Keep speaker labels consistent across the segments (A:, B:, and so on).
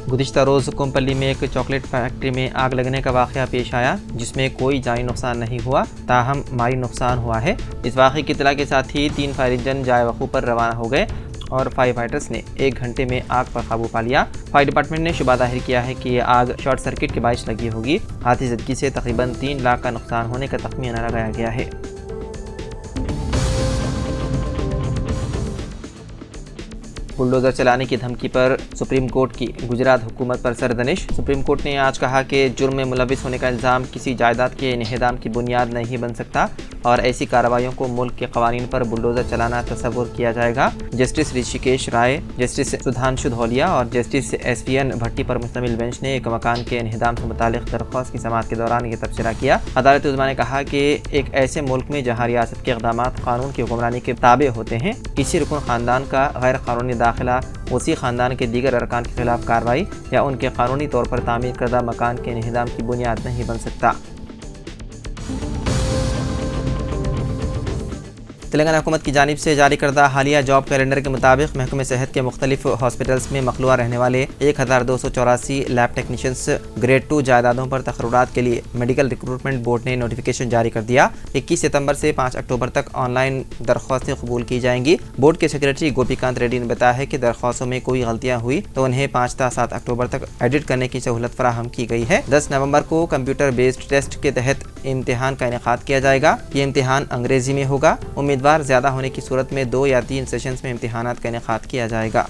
A: गुज़िश्ता रोज़ कोम्पल्ली में एक chocolate factory में आग लगने का वाक़या पेश आया, जिसमें कोई जानी नुकसान नहीं हुआ, ताहम माली नुकसान हुआ है। इस वाक़े की इत्तला के साथ ही 3 फायर इंजन जाए वक़ू पर रवाना हो गए और फायर फाइटर्स ने 1 घंटे में आग पर काबू पा लिया। फायर डिपार्टमेंट ने शुबा जाहिर किया है कि यह आग शॉर्ट सर्किट के बाइस लगी होगी। आतिशबाजी से तकरीबन 3 लाख का नुकसान होने का तखमीना लगाया गया है। बुलडोज़र चलाने की धमकी पर सुप्रीम कोर्ट की गुजरात हुकूमत पर सरदनिश। सुप्रीम कोर्ट ने आज कहा कि जुर्म में मुलविस होने का इल्ज़ाम किसी जायदाद के इन्हेदाम की बुनियाद नहीं बन सकता और ऐसी कार्रवाइयों को मुल्क के कवानीन पर बुलडोज़र चलाना तस्वुर किया जाएगा। जस्टिस ऋषिकेश राय, जस्टिस सुधांशु धौलिया और जस्टिस SVN भट्टी पर मुश्तमिल बेंच ने एक मकान के इन्हेदाम से मुतालिक दरख्वास्त की समाअत के दौरान ये तबसरा किया। अदालत उज़्मा ने कहा कि एक ऐसे मुल्क में जहाँ रियासत के इक़दाम कानून की हुक्मरानी के ताबे होते हैं, किसी रुकन ख़ानदान का गैर कानूनी दाखिला उसी ख़ानदान के दीगर अरकान के खिलाफ कार्रवाई या उनके कानूनी तौर पर तामीर करदा मकान के इन्हेदाम की बुनियाद नहीं बन सकता। तेलंगाना हुकूमत की जानिब से जारी करदा हालिया जॉब कैलेंडर के मुताबिक महकमे सेहत के मुख्तलिफ हॉस्पिटल्स में मखलूआ रहने वाले 1284 लैब टेक्नीशियंस ग्रेड 2 जायदादों पर तकर्रुरात के लिए मेडिकल रिक्रूटमेंट बोर्ड ने नोटिफिकेशन जारी कर दिया। 21 सितंबर से 5 अक्टूबर तक ऑनलाइन दरख्वास्तें कबूल की जाएंगी। बोर्ड के सेक्रेटरी गोपीकांत रेड्डी ने बताया है कि दरख्वास्तों में कोई गलतियाँ हुई तो उन्हें 5 से 7 अक्टूबर तक एडिट करने की सहूलत फराहम की गई है। 10 नवंबर को कंप्यूटर बेस्ड टेस्ट के तहत इम्तिहान का इनेकाद किया जाएगा। ये इम्तिहान अंग्रेजी में होगा। उम्मीदवार ज़्यादा होने की सूरत में 2 या 3 सेशंस में इम्तिहानात का इनेकाद किया जाएगा।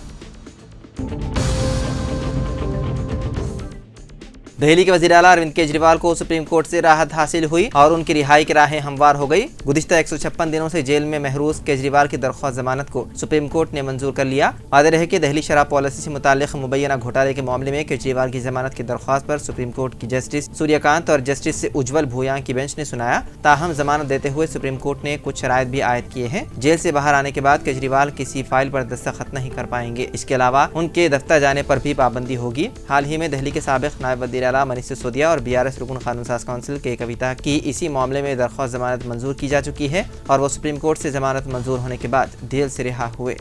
A: दिल्ली के वज़ीर आला अरविंद केजरीवाल को सुप्रीम कोर्ट से राहत हासिल हुई और उनकी रिहाई की राहें हमवार हो गई। गुज़िश्ता 156 दिनों से जेल में महरूस केजरीवाल की दरख्वास्त जमानत को सुप्रीम कोर्ट ने मंजूर कर लिया। वाज़ेह है कि दिल्ली शराब पॉलिसी से मुताल्लिक़ मुबैना घोटाले के मामले में केजरीवाल की जमानत की दरख्वास्त पर सुप्रीम कोर्ट की जस्टिस सूर्यकांत और जस्टिस उज्ज्वल भूयां की बेंच ने सुनाया। ताहम जमानत देते हुए सुप्रीम कोर्ट ने कुछ शराइत भी आयद किए हैं। जेल से बाहर आने के बाद केजरीवाल किसी फाइल पर दस्तखत नहीं कर पाएंगे। इसके अलावा उनके दफ्तर जाने पर भी पाबंदी होगी। हाल ही में दिल्ली के साबिक़ नायब वज़ीर आला मनीष सिसोदिया और BRS रुकन कानून साज काउंसिल के कविता की इसी मामले में दरख्वास्त जमानत मंजूर की जा चुकी है और वो सुप्रीम कोर्ट से जमानत मंजूर होने के बाद जेल से रिहा हुए।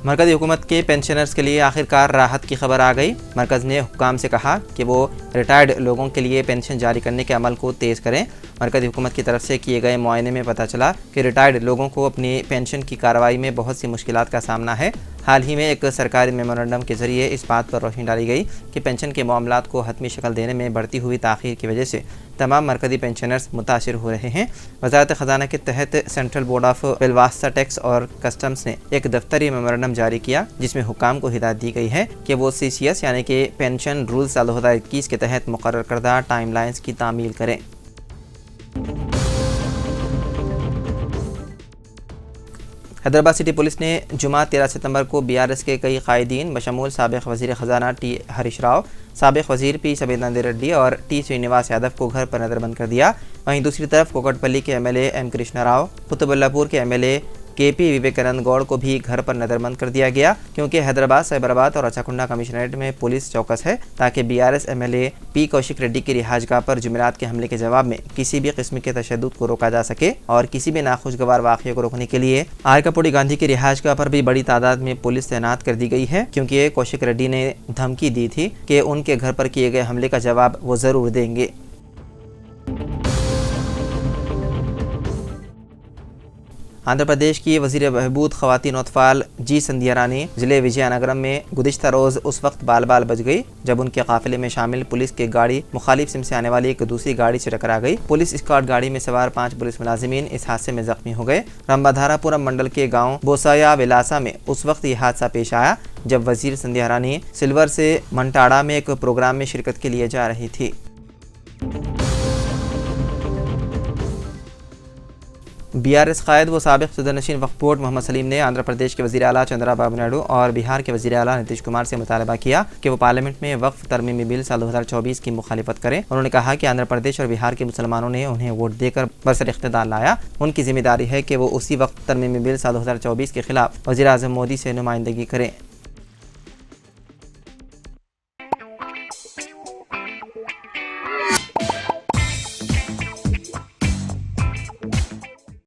A: मरकज़ी हुकूमत के पेंशनर्स के लिए आखिरकार राहत की खबर आ गई। मरकज़ ने हुक्काम से कहा कि वो रिटायर्ड लोगों के लिए पेंशन जारी करने के अमल को तेज़ करें। मरकज़ी हुकूमत की तरफ से किए गए मुआयने में पता चला कि रिटायर्ड लोगों को अपनी पेंशन की कार्रवाई में बहुत सी मुश्किलात का सामना है। हाल ही में एक सरकारी मेमोरेंडम के ज़रिए इस बात पर रोशनी डाली गई कि पेंशन के मामलात को हतमी शक्ल देने में बढ़ती हुई ताख़ीर की वजह से तमाम मरकज़ी पेंशनर्स मुतासिर हो रहे हैं। वज़ारत ख़ज़ाना के तहत सेंट्रल बोर्ड ऑफ बिलवास्ता टैक्स और कस्टम्स ने एक दफ्तरी मेमोरेंडम जारी किया, जिसमें हुक्काम को हिदायत दी गई है कि वो CCS यानी कि पेंशन रूल्स साल 2021 के तहत मुकर्रर करदा टाइम लाइन्स की तामील करें। हैदराबाद सिटी पुलिस ने जुमा 13 सितंबर को BRS के कई कायदीन बशमूल साबिक़ वज़ीर ख़ज़ाना T हरीश राव, साबिक़ वज़ीर P सबेदानंद रेड्डी और T श्रीनिवास यादव को घर पर नज़रबंद कर दिया। वहीं दूसरी तरफ कोकटपल्ली के MLA M कृष्णा राव, कुतुबुल्लापुर के MLA KP विवेकानंद गौड़ को भी घर पर नज़रबंद कर दिया गया, क्योंकि हैदराबाद, साइबराबाद और अचाकुंडा कमिश्नरेट में पुलिस चौकस है ताकि BRS MLA P Kaushik Reddy की रिहाजगाह पर जुमेरात के हमले के जवाब में किसी भी किस्म के तशद्दुद को रोका जा सके और किसी भी नाखुशगवार वाक़े को रोकने के लिए आयकापुड़ी गांधी की रिहाजगाह पर भी बड़ी तादाद में पुलिस तैनात कर दी गई है, क्योंकि कौशिक रेड्डी ने धमकी दी थी कि उनके घर पर किए गए हमले का जवाब वो ज़रूर देंगे। आंध्र प्रदेश की वज़ीर बहबूद ख़वातीन अतफ़ाल G संध्या रानी ज़िले विजयनगरम में गुज़िश्ता रोज़ उस वक्त बाल बाल बच गई जब उनके काफ़िले में शामिल पुलिस की गाड़ी मुखालिफ सिम से आने वाली एक दूसरी गाड़ी से टकरा गई। पुलिस स्क्वाड गाड़ी में सवार 5 पुलिस मुलाजिमीन इस हादसे में जख्मी हो गए। रंबाधारापुरम मंडल के गाँव बोसाया विलासा में उस वक्त ये हादसा पेश आया जब वज़ीर संध्या रानी सिल्वर से मंटाड़ा में एक प्रोग्राम में शिरकत के लिए जा रही थी। BRS कायद व साबिक़ सदरनशीन वक्फ बोर्ड मोहम्मद सलीम ने आंध्र प्रदेश के वज़ीर आला चंद्राबाबू नायडू और बिहार के वज़ीर आला नीतीश कुमार से मुतालबा किया कि वो पार्लियामेंट में वक्फ तरमीमी बिल साल 2024 की मुखालिफत करें। उन्होंने कहा कि आंध्र प्रदेश और बिहार के मुसलमानों ने उन्हें वोट देकर बरसर इख्तिदार लाया। उनकी जिम्मेदारी है कि वो उसी वक्त तरमीमी बिल साल 2024 के खिलाफ वज़ीर आज़म मोदी से नुमाइंदगी करें।
B: है।